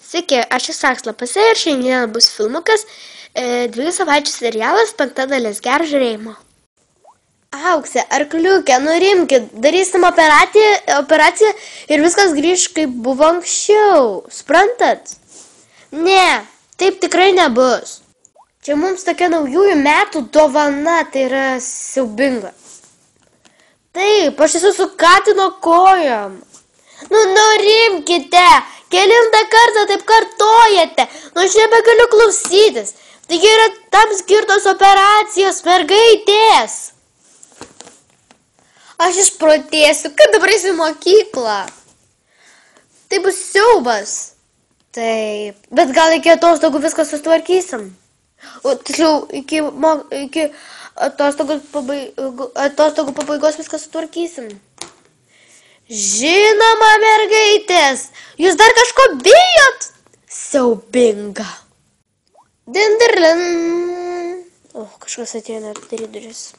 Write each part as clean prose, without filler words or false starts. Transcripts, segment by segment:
Sveiki, aš esu Akslapas ir šiandien bus filmukas 2 savaičių serialas 5 dalis. Gerą žiūrėjimo. Auksė, arkliukė, nurimkit, darysim operaciją ir viskas grįž kaip buvo anksčiau. Suprantat? Ne, taip tikrai nebus. Čia mums tokia naujųjų metų dovana, tai yra siaubinga. Taip, aš esu su katino kojom. Nurimkite, kelintą kartą taip kartojate, aš nebegaliu klausytis. Taigi yra tam skirtos operacijos, mergaitės. Aš išprotėsiu, kaip dabar eisiu į mokyklą. Tai bus siaubas. Taip, bet gal iki atostogų viską sustvarkysim. O tiksliau, iki atostogų pabaigos viską sutvarkysim. Žinoma, mergaitės, jūs dar kažko bijot? Siaubinga. Dindirlin. O, kažkas atėjo atidaryti duris.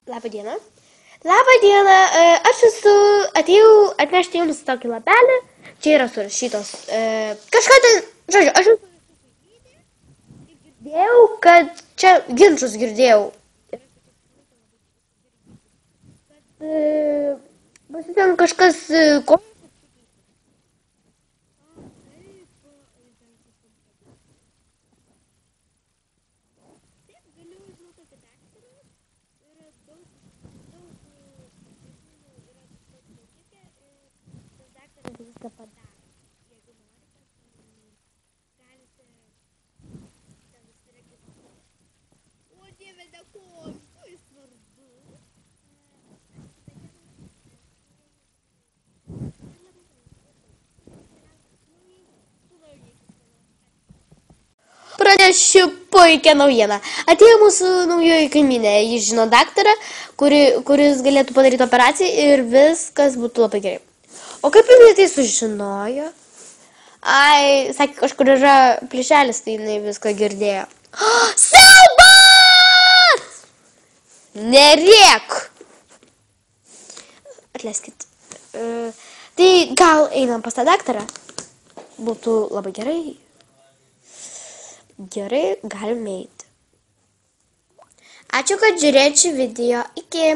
Labą dieną. Labą dieną, aš atėjau atnešti jums tokį lapelį. Čia yra surašytos kažką ten, žodžiu, aš girdėjau, kad čia ginčus girdėjau. Pas ten kažkas viską padarė. Jeigu norite, galite ten įsiregistruoti. O Dieve, dėkuoju, kuo jūs vardu? Pranešiu puikią naujieną. Atėjo mūsų naujoji kaimynė. Jis žino daktarą, kuris galėtų padaryti operaciją ir viskas būtų labai gerai. O kaip jinai tai sužinojo? Ai, sakė, kažkur yra plyšelis, tai jinai viską girdėjo. Siaubas! Nerėk! Atleiskit. Tai gal einam pas tą daktarą? Būtų labai gerai. Gerai, galime eiti. Ačiū, kad žiūrėjot šį video. Iki.